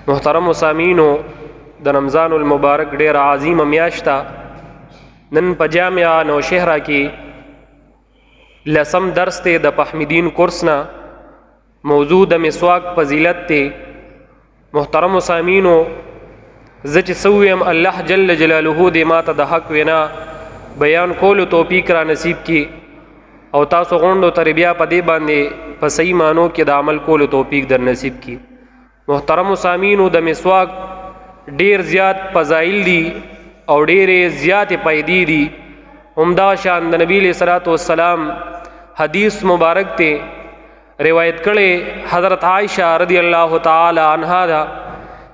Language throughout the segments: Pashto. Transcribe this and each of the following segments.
محترم سامعینو د رمضان المبارک ډیر عظیم میاشت نن په جامعه نوشهره کې لسم درس ته د فهمیدین کورس نه موضوع د مسواک فضیلت ته. محترم سامعینو زه چې سویم الله جل جلاله دې ماته د حق وینا بیان کولو توفیق را نصیب کړي او تاسو غونډو تربیه په دې باندې په صحیح معنو کې د عمل کولو توفیق در نصیب کړي. محترم سامعینو د مسواک ډیر زیات فضایل دي او ډیرې زیاتې فائدې دي. همدا شان د نبی صلی الله علیه وسلم حدیث مبارک ته روایت کړي حضرت عائشہ رضی الله تعالی عنها دا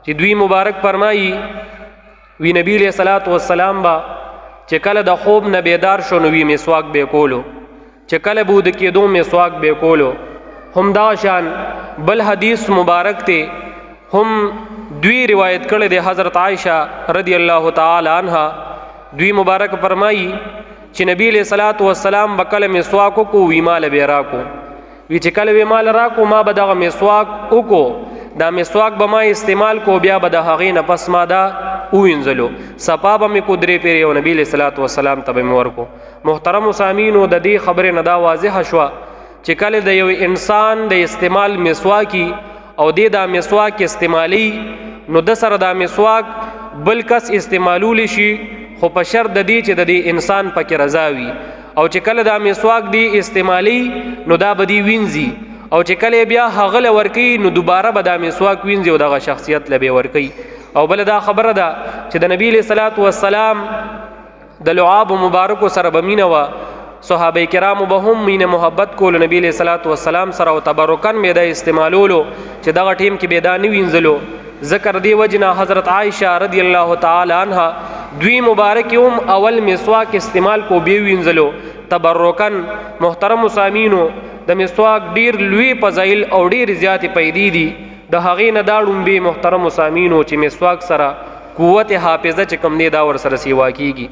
چې دوی مبارک فرمایي وی نبی صلی الله علیه وسلم با چې کله د خوب نه بیدار شو نو وی مسواک به کولو، چې کله بود کېدو مسواک به کولو. همدا شان بل حدیث مبارک ته هم دوی روایت کړي د حضرت عائشہ رضی الله تعالی عنها. دوی مبارک فرمایي چې نبی علیہ الصلوۃ والسلام بکله مسواک کو وی مال به راکو، وی چې کله وی مال راکو ما به دغه مسواک وکو، دا مسواک به ما استعمال کو، بیا به د هغې نه پس ما دا وینځلو صفا به مې کو درې پیرې او نبی علیہ الصلوۃ والسلام ته به مې ورکو. محترم سامعینو د دې خبرې نه دا واضحه شوه چې کله د یو انسان د استعمال مسواکی او دا مسواک استعمالی نو د سره دا مسواک بل کس استعمالولی شي، خو په شرط د دې چې د دې انسان پکې رضا وي. او چې کله دا مسواک دی استعمالی نو دا به دی وینځي، او چې کله بیا هغه له ورکي نو دوباره به دا مسواک وینځي او دغه شخصیت له به ورکي. او بل دا خبره ده چې د نبی علیہ الصلوۃ والسلام د لعاب مبارک سره بمینه وا، صحابه کرام به هم مینه محبت کول نبی علیہ الصلوۃ والسلام سره او تبرکن می دا استعمالولو چې دغه ټیم کې به دا نه وینځلو. ذکر دی وجنا حضرت عائشہ رضی الله تعالی عنها دوی مبارک هم اول مسواک استعمال کو به وینځلو تبرکن. محترم سامعینو د مسواک ډیر لوی فضایل او ډیر زیات فائدې دي. د هغې نه دا ډومبې محترم سامعینو چې مسواک سره قوت حافظه چې کم دی دا ور سره سیوا کیږي.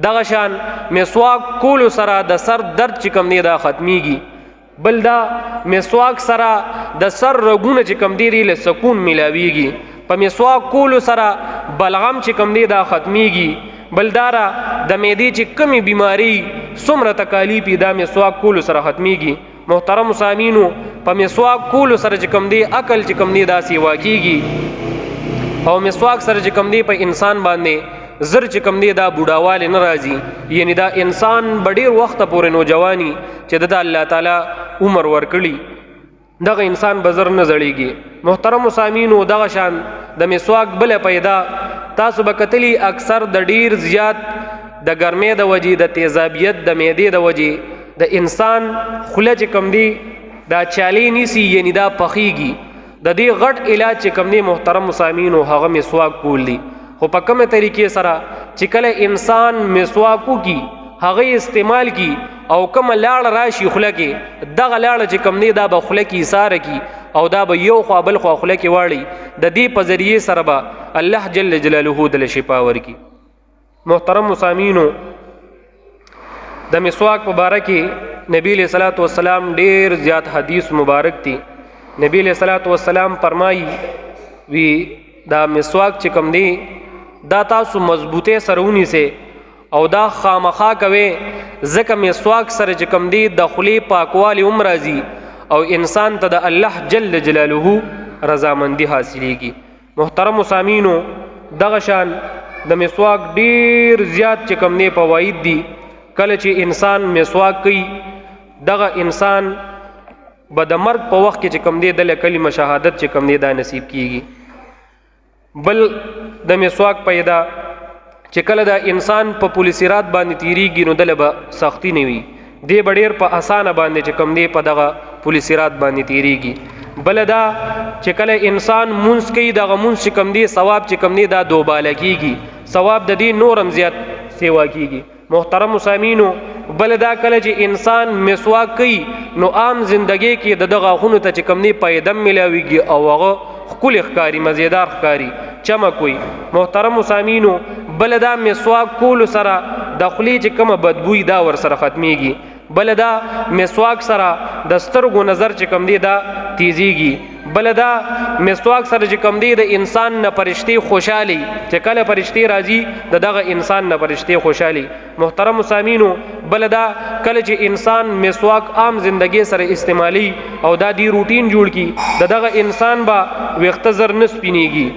دغه شان مسواک کولو سره د سر درد چې کم دی دا ختمیږي. بل دا مسواک سره د سر رګونه چې کم دی له سکون ملاویږي. په مسواک کولو سره بلغم چې کم دی دا ختمیږي. بلدارا د معدې چې کمی بیماری څومره تکالیف دا مسواک کولو سره ختمیږي. محترم سامعینو په مسواک کولو سره چې کم دی عقل چې کم دی دا سیوا کیږي، او مسواک سره چې کم دی په انسان باندې زر چې کم دی دا بوډاواله نه راځي، یعنی دا انسان بډیر وخت پورې نوجوانی چې د الله تعالی عمر ورکړي دغه انسان بزر نه زړیږي. محترم سامعینو دغه شان د مسواک بل پیدا تاسو به کتلی اکثر د ډیر زیات د ګرمۍ د وجې د تیزابیت د معدې د وجې د انسان خوله چې کم دی دا چالی نیسی، یعنی دا پخیږي. د دې غټ علاج چې کم دی محترم سامعینو هغه مسواک کول دی. خو په کومه طریقې سره چې کله انسان مسواکو کی هغه استعمال کی او کوم لاړ راشي خوله کې، دغه لاړ چې کم دی دا به خوله کې ایثار کی او دا به یو خوا بل خوا خوله کې واړي. د دې په ذریعې سره به الله جل جلاله دل شفا ورکي. محترم سامعینو د مسواک په باره کې نبی علیہ الصلوۃ والسلام ډیر زیات حدیث مبارک دي. نبی علیہ الصلوۃ والسلام فرمایي وی دا مسواک چې کم دی دا تاسو مضبوطه سرونی سے او دا خامخا کوي، ځکه مسواک سره چې کم دی د خولې پاکوالی هم راځي او انسان ته د الله جل جلاله رضامندی حاصلیږي. محترم سامعینو دغه شان د مسواک ډیر زیات چې کم دی فواید دي. کله چې انسان مسواک کوي دغه انسان به د مرګ په وخت کې چې کم دی د کلمه شهادت چې کم دی دا نصیب کیږي. بل د مسواک پیدا چې کله دا انسان په پولیسرات باندې تیریږي نو دله به سختی نه وي، دی به ډیر په اسانه باندې چې کم دی په دغه پولیسرات باندې تیریږي. بل دا چې کله انسان مونځ کوي دغه مونځ چې کم دی ثواب چې کم دی دا دوباله کیږي، ثواب د دې نورم زیات سیوا کیږي. محترم سامعینو بل دا کله چې انسان مسواک کوي نو عام زندگی کې د دغه غونو ته چې کم دی پیدم ملاویږي او هغه ښکلی ښکاري، مزیدار ښکاري، چمک وي. محترم سامعینو بل دا مسواک کولو سره د خولې چې کومه بدبوی دا ور سره ختمیږي. بل دا مسواک سره د سترګو نظر چې کم دی دا تیزیږي. بل دا مسواک سره چې کم دی د انسان نه فرشتي خوشحالي چې کله فرشتي راځي د دغه انسان نه فرشتي خوشحالي. محترم سامعینو بل دا کله چې انسان مسواک عام زندگی سره استعمالي او دا دی روټین جوړ کی د دغه انسان با وخت زر نه سپینیږي.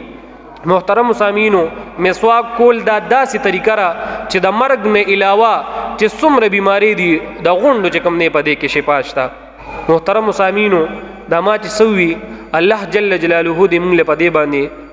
محترم سامعینو مسواک کول دا داسې طریقه را چې د مرګ نه علاوه چې څومره بیماری دي د غونډو چې کم نه پدې کې شفا شته. محترم سامعینو دا ما چې سوي الله جل جلاله دې موږ له پدې باندې